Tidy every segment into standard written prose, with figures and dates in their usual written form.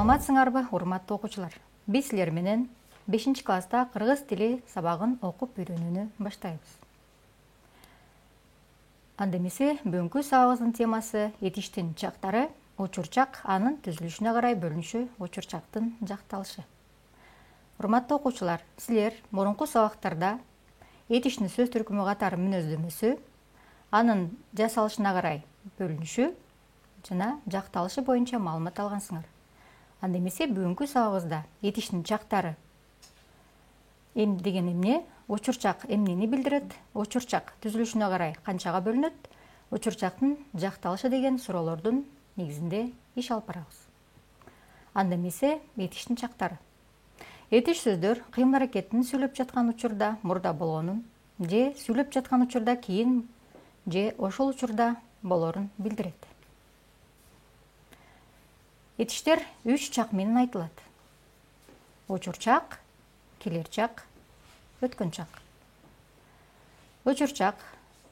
Саламатсыңарбы, урматтуу окуучулар? Биз силер менен 5-класста кыргыз тили сабагын окуп үйрөнүүнү баштайбыз. Анда эмесе бүгүнкү сабагыбыздын темасы этиштин чактары, учурчак, анын түзүлүшүнө карай бөлүнүшү, учурчактын жакталышы. Урматтуу окуучулар, силер мурунку сабактарда этиштин сөз түркүмү катары мүнөздөмөсү, анын жасалышына карай бөлүнүшү жана жакталышы боюнча маалымат алгансыңар. Анда эмесе бүгүнкү сабагыбызда этиштин чактары деген эмне, учурчак эмнени билдирет, учурчак түзүлүшүнө карай канчага бөлүнөт, учурчактын жакталышы деген суроолордун негизинде иш алып барабыз. Анда эмесе этиштин чактары. Этиш сөздөр кыймыл-аракеттин сүйлөп жаткан учурда мурда болгонун, же сүйлөп жаткан учурда кийин, же ошол учурда болорун билдирет. Этиштер 3 чак менен айтылат. Учурчак, келерчак, өткөн чак. Учурчак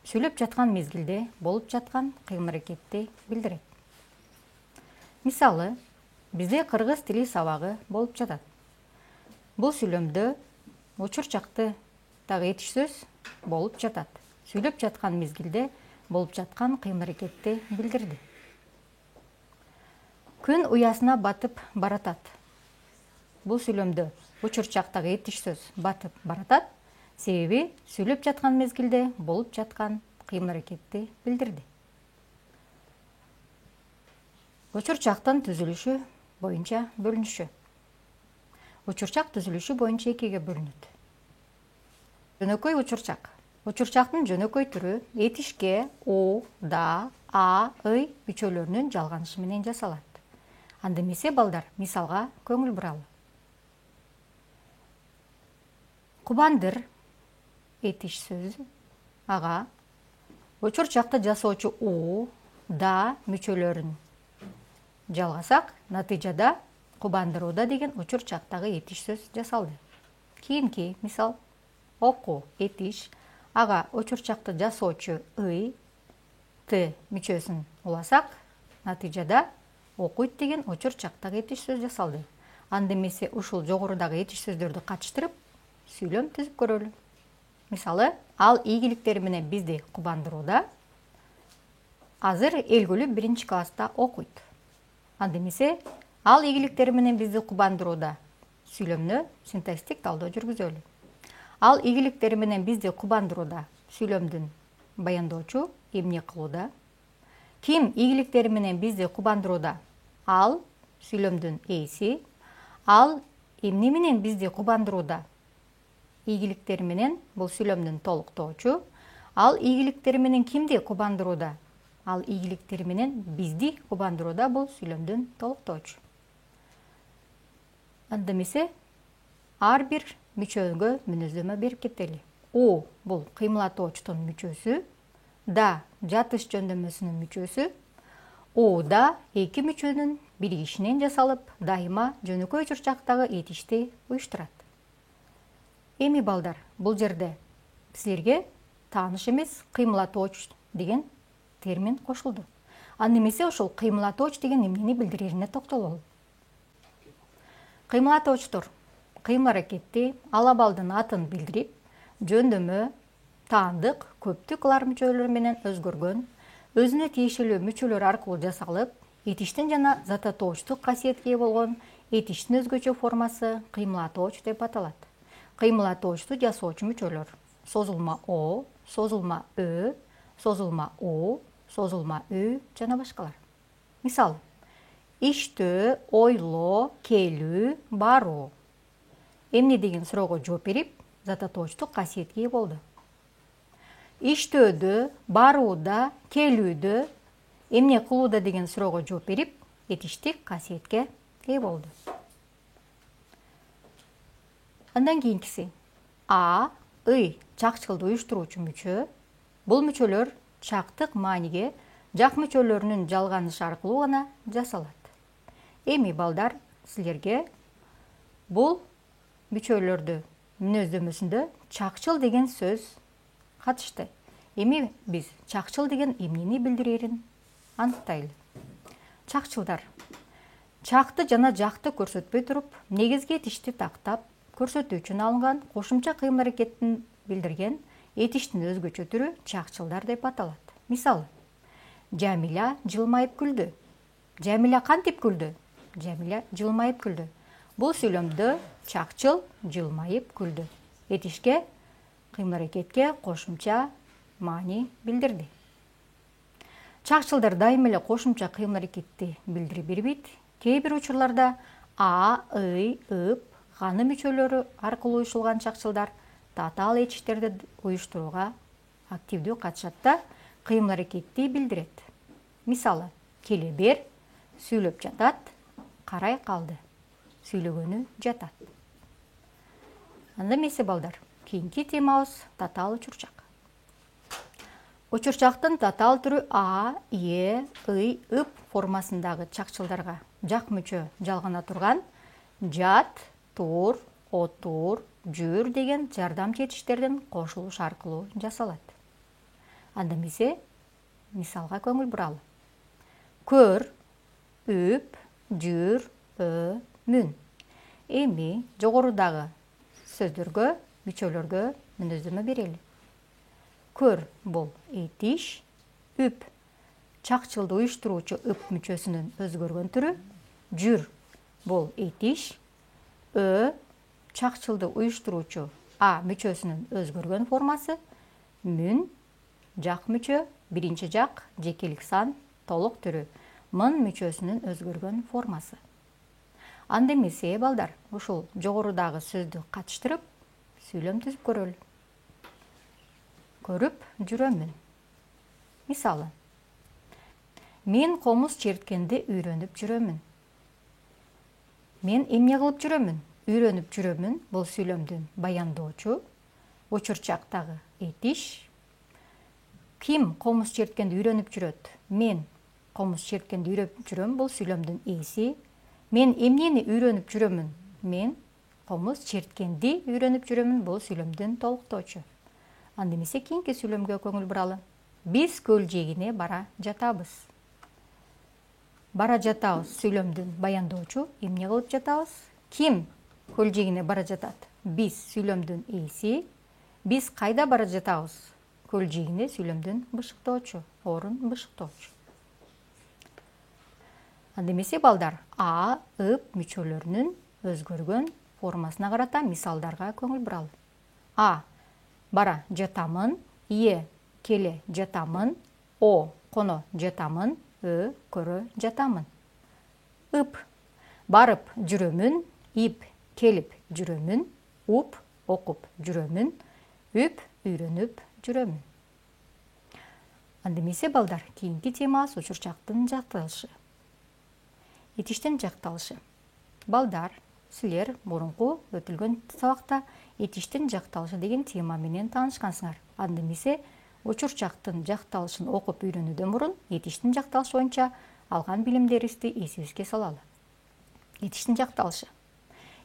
сүйлөп жаткан мезгилде болуп жаткан кыймыл-аракетти билдирет. Мисалы, бизде кыргыз тили сабагы болуп жатат. Бул сүйлөмдө учурчакты дагы этиш сөз болуп жатат. Сүйлөп жаткан мезгилде болуп жаткан кыймыл-аракетти билдирди. Күн уясына батып баратат. Бул сүйлөмдө учурчактагы этиш сөз батып баратат, себеби сүйлөп жаткан мезгилде болуп жаткан кыймыл-аракетти билдирди. Учурчактын түзүлүшү боюнча бөлүнүшү. Учурчак түзүлүшү боюнча экиге бөлүнөт. Жөнөкөй учурчак. Учурчактын жөнөкөй түрү этишке у, да, а, ый мүчөлөрүнүн жалганышы менен жасалат. Анда эмесе балдар, мисалга көңүл буралы. Кубандыр этиш сөзү, ага учурчакты жасоочу у, да мүчөлөрүн жалгасак, натыйжада кубандырууда деген учурчактагы этиш сөз жасалды. Кийинки мисал оку этиш, ага учурчакты жасоочу ый, т мүчөсүн уласак, натыйжада окуйт деген учурчактагы этиш сөз жасалды. Анда эмесе ушул жогорудагы этиш сөздөрдү катыштырып сүйлөм түзүп көрөлү. Мисалы, ал ийгиликтери менен бизди кубандырууда, азыр Элгүлү 1-класста окуйт. Анда эмесе ал ийгиликтери менен бизди кубандырууда сүйлөмдө синтаксистик талдоо жүргүзөлү. Ал ийгиликтери менен бизди кубандырууда сүйлөмдүн баяндоочу эмне кылууда? Ким ийгиликтери менен бизди кубандырууда? Ал сүйлөмдүн ээси. Ал эмне менен бизди кубандырууда? Ийгиликтери менен бул сүйлөмдүн толуктоочу. Ал ийгиликтери менен кимди кубандырууда? Ал ийгиликтери менен бизди кубандырууда бул сүйлөмдүн толуктоочу. Анда эмесе ар бир мүчөгө мүнөздөмө берип кетели. У бул кыймылдоочтун мүчөсү, да жатыш жөндөмөсүнүн мүчөсү. Уда эки мүчөнүн биригишинен жасалып, дайыма жөнөкөй учурчактагы этишти уюштурат. Эми балдар, бул жерде силерге тааныш эмес кыймылдооч деген термин кошулду. Анда эмесе ошол кыймылдооч деген эмнени билдирерине токтололу. Кыймылдоочтор кыймыл-аракетти, ал абалдын атын билдирип, жөндөмө, таандык, көптүк лар мүчөлөрү менен өзгөргөн, өзүнө тиешелүү мүчөлөр аркылуу жасалып, этиштин жана зататоочтук касиетке ээ болгон этиштин өзгөчө формасы кыймылдооч деп аталат. Кыймылдоочту жасоочу мүчөлөр: созулма о, созулма ö, созулма у, созулма ү жана башкалар. Мисалы, иштөө, ойлоо, келүү, баруу. Эмне деген суроого жооп берип, зататоочтук касиетке ээ болду. Иштөөдө, барууда, келүүдө, эмне кылууда деген суроого жооп берип, этиштик касиетке ээ болду. Андан кийинкиси а, ый чакчылды уюштуруучу мүчө. Бул мүчөлөр чактык мааниге жак мүчөлөрүнүн жалганышы аркылуу гана жасалат. Эми балдар, силерге бул мүчөлөрдү мүнөздөмөсүндө чакчыл деген сөз катышты. Эми биз чакчыл деген эмнени билдирерин аныктайлы. Чакчылдар чакты жана жакты көрсөтпөй туруп, негизги этишти тактап көрсөтүү үчүн алынган кошумча кыймыл аракеттин билдирген этиштин өзгөчө түрү чакчылдар деп аталат. Мисалы, Жамиля жылмайып күлдү. Жамиля кантип күлдү? Жамиля жылмайып күлдү. Бул сүйлөмдө чакчыл жылмайып күлдү. Этишке, кыймыл аракетке кошумча маани билдирди. Чакчылдар дайым эле кошумча кыймыл аракетти билдире бербейт. Кээ бир учурларда а, ый, ып, ганы мүчөлөрү аркылуу уюшулган чакчылдар татаал этиштерди уюштурууга активдүү катышат да, кыймыл аракетти билдирет. Мисалы, келе бер, сүйлөп жатат, карай калды. Сүйлөгөнү жатат. Анда эмесе балдар, кийинки темабыз татаал учурчак. Учурчактын татаал түрү а, е, ый, ып формасындагы чакчылдарга жак мүчө жалгана турган жат, тур, отур, жүр деген жардам этиштердин кошулуш аркылуу жасалат. Анда эмесе мисалга көңүл буралы. Көр, үп, жүр, мүн. Эми жогорудагы сөздөргө, мүчөлөргө мүнөздөмө берели. Көр бул этиш, үп чакчылды уюштуруучу ып мүчөсүнүн өзгөргөн түрү, жүр бул этиш, чакчылды уюштуруучу а мүчөсүнүн өзгөргөн формасы, мүн жак мүчө, биринчи жак, жекелик сан, толук түрү, мын мүчөсүнүн өзгөргөн формасы. Анда эмесе балдар, ушул жогорудагы сөздү катыштырып, сүйлөм түзүп көрөлү. Көрүп жүрөмүн. Мисалы, мен комуз черткенди үйрөнүп жүрөмүн. Мен эмне кылып жүрөмүн? Үйрөнүп жүрөмүн бул сүйлөмдүн баяндоочу, учурчактагы этиш. Ким комуз черткенди үйрөнүп жүрөт? Мен комуз черткенди үйрөнүп жүрөм бул сүйлөмдүн ээси. Мен эмнени үйрөнүп жүрөмүн? Мен комуз черткенди үйрөнүп жүрөмүн бул сүйлөмдүн толуктоочу. Анда эмесе кийинки сүйлөмгө көңүл буралы. Биз көл жээгине бара жатабыз. Бара жатабыз сүйлөмдүн баяндоочу, эмне кылып жатабыз? Ким көл жээгине бара жатат? Биз сүйлөмдүн ээси. Биз кайда бара жатабыз? Көл жээгине сүйлөмдүн бышыктоочу, орун бышыктоочу. Анда эмесе балдар, а, ып мүчөлөрүнүн өзгөргөн формасына карата мисалдарга көңүл буралы. А, бара жатамын, е, келе жатамын, о, коно жатамын, көрө жатамын. Ып, барып жүрөмүн, ип, келип жүрөмүн, уп, окуп жүрөмүн, үп, үйрөнүп жүрөмүн. Анда эмесе балдар, кийинки темабыз учурчактын жакталышы. Этиштин жакталышы. Балдар, силер мурунку өтүлгөн сабакта этиштин жакталышы деген тема менен таанышкансыңар. Анда эмесе учурчактын жакталышын окуп үйрөнүүдөн мурун этиштин жакталышы боюнча алган билимдерибизди эсибизге салалы. Этиштин жакталышы.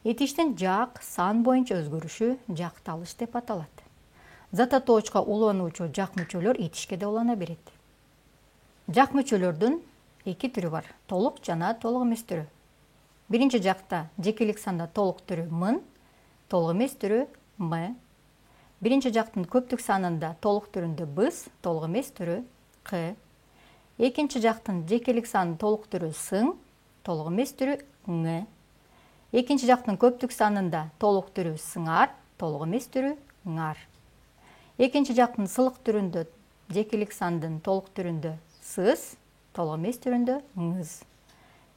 Этиштин жак, сан боюнча өзгөрүшү жакталыш деп аталат. Зататоочко улануучу жак мүчөлөр этишке да улана берет. Жак мүчөлөрдүн эки түрү бар: толук жана толук эмес түрү. Биринчи жакта жекелик санда толук түрү мын, толук эмес түрү м. Биринчи жактын көптүк санында толук түрүндө быз, толук эмес түрү к. Экинчи жактын жекелик санын толук түрү сың, толук эмес түрү ң. Экинчи жактын көптүк санында толук түрү сыңар, толук эмес түрү ңар. Экинчи жактын сылык түрүндө жекелик сандын толук түрүндө сыз, толук эмес түрүндө ңыз.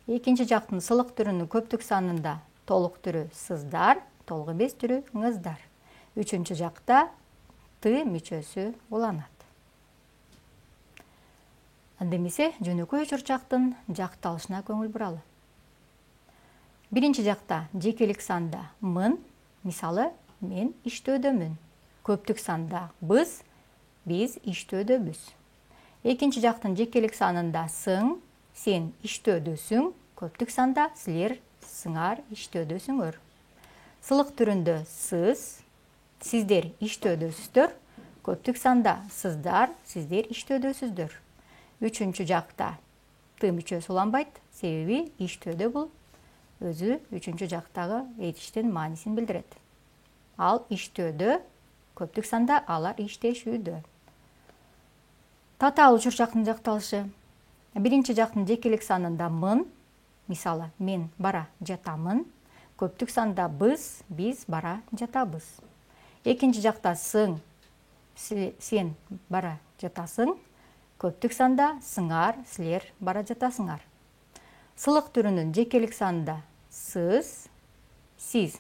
Экинчи жактын сылык түрүнүн көптүк санында толук түрү сыздар, толук эмес түрү ңыздар. Үчүнчү жакта ты мүчөсү уланат. Анда эмесе жөнөкөй учурчактын жакталышына көңүл буралы. Биринчи жакта жекелик санда мын, мисалы, мен иштөөдөмүн. Көптүк санда быз, биз иштөөдөбүз. Экинчи жактын жекелик санында сың, сен иштөөдөсүң. Көптүк санда силер сыңар иштөөдөсүңөр. Сылык түрүндө сыз, сиздер иштөөдөсүздөр. Көптүк санда сыздар, сиздер иштөөдөсүздөр. Үчүнчү жакта ты мүчөсү уланбайт, себеби иштөөдө бул өзү үчүнчү жактагы этиштин маанисин билдирет. Ал иштөөдө, көптүк санда алар иштешүүдө. Татаал учурчактын жакталышы. Биринчи жактын жекелик санында мын, мисалы, мен бара жатамын. Көптүк санда биз бара жатабыз. Экинчи жакта сың, сен бара жатасың. Көптүк санда сыңар, силер бара жатасыңар. Сылык түрүнүн жекелик санында сиз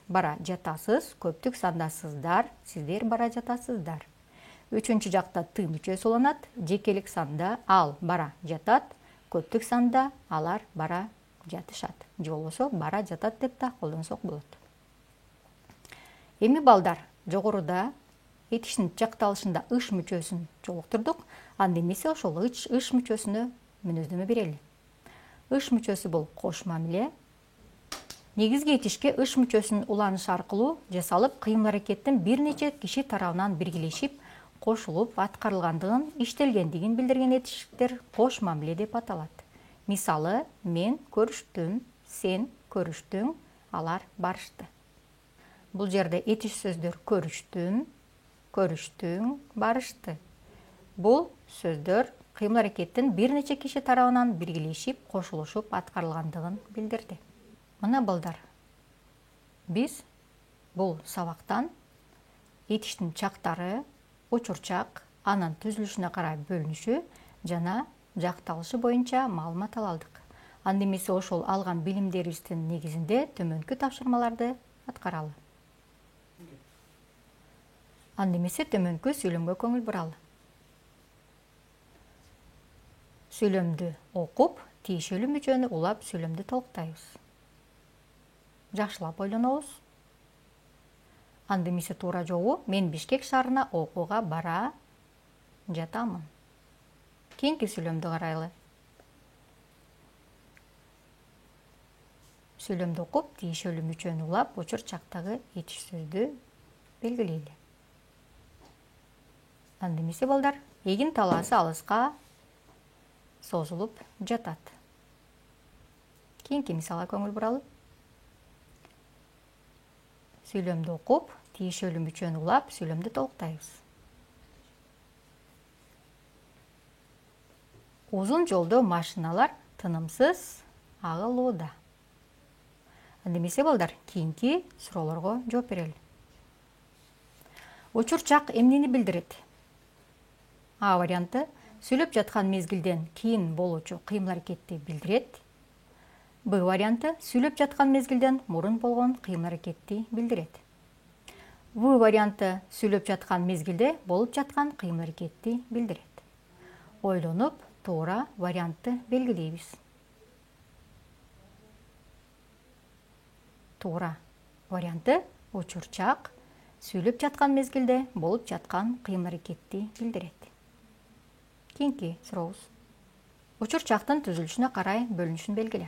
бара жатасыз. Көптүк санда сыздар, сиздер бара жатасыздар. Үчүнчү жакта ты мүчөсү уланат. Жекелик санда ал бара жатат. Көптүк санда алар бара жатышат. Же болбосо бара жатат деп да колдонсок болот. Эми балдар, жогоруда этиштин жакталышында ыш мүчөсүн жолуктурдук. Анда эмесе ошол ыш мүчөсүнө мүнөздөмө берели. Ыш мүчөсү бул кош мамиле. Негизги этишке ыш мүчөсүнүн уланышы аркылуу жасалып, кыймыл аракеттин бир нече киши тарабынан биргелешип, кошулуп аткарылгандыгын, иштелгендигин билдирген этиштер кош мамиле деп аталат. Мисалы, мен көрүштүм, сен көрүштүң, алар барышты. Бул жерде этиш сөздөр көрүштүм, көрүштүң, барышты. Бул сөздөр кыймыл аракеттин бир нече киши тарабынан биргелешип, кошулушуп аткарылгандыгын билдирди. Мына балдар, биз бул сабактан этиштин чактары, учурчак, анын түзүлүшүнө карай бөлүнүшү жана жакталышы боюнча маалымат ала алдык. Анда эмесе ошол алган билимдерибиздин негизинде төмөнкү тапшырмаларды аткаралы. Анда эмесе төмөнкү сүйлөмгө көңүл буралы. Сүйлөмдү окуп, тиешелүү мүчөнү улап сүйлөмдү толуктайбыз. Жакшылап ойлонобуз. Анда эмесе туура жообу мен Бишкек шаарына окууга бара жатамын. Кийинки сүйлөмдү карайлы. Сүйлөмдү окуп, тиешелүү мүчөнү улап, учур чактагы этиш сөздү белгилейли. Анда эмесе балдар, эгин талаасы алыска созулуп жатат. Кийинки мисалга көңүл буралы. Сүйлөмдү окуп, тиешелүү мүчөнү улап, сүйлөмдү толуктайбыз. Узун жолдо машиналар тынымсыз агылууда. Анда эмесе балдар, кийинки суроолорго жооп берели. Учурчак эмнени билдирет? А варианты сүйлөп жаткан мезгилден кийин болуучу кыймыл аракетти билдирет. Б варианты сүйлөп жаткан мезгилден мурун болгон кыймыл аракетти билдирет. В варианты сүйлөп жаткан мезгилде болуп жаткан кыймыл аракетти билдирет. Ойлонуп, туура вариантты белгилейбиз. Туура варианты учурчак сүйлөп жаткан мезгилде болуп жаткан кыймыл аракетти билдирет. Кийинки сурообуз. Учурчактын түзүлүшүнө карай бөлүнүшүн белгиле.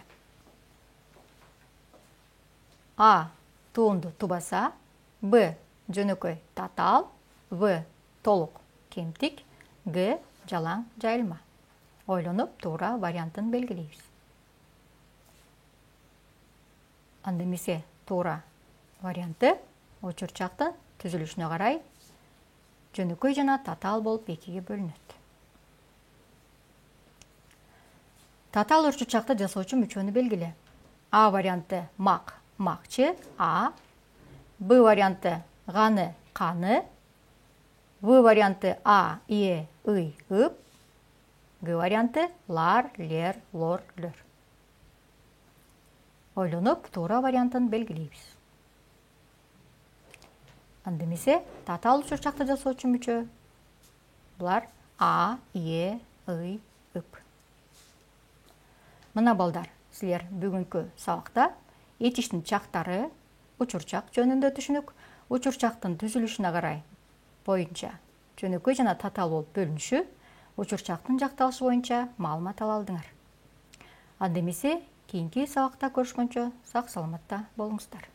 А. Туунду тубаса. Б. Жөнөкөй татаал. В. Толук кемтик. Г. Жалаң жайылма. Ойлонуп, туура вариантын белгилейбиз. Анда эмесе туура варианты учурчактын түзүлүшүнө карай жөнөкөй жана татаал болуп экиге бөлүнөт. Татаал учурчакты жасоочу мүчөнү белгиле. А варианты мак, макчы, А. Б варианты ганы, каны. В варианты А, Е, ый, ып. Г варианты лар, лер, лор, лөр. Ойлонуп, туура вариантын белгилейбиз. Анда эмесе татаал учурчакты жасоочу мүчө булар А, Е, ый, ып. Мына балдар, силер бүгүнкү сабакта этиштин чактары, учурчак жөнүндө түшүнүк, учурчактын түзүлүшүнө карай боюнча жөнөкөй жана татаал болуп бөлүнүшү, учурчактын жакталышы боюнча маалымат ала алдыңар. Анда эмесе кийинки сабакта көрүшкөнчө сак саламатта болуңуздар.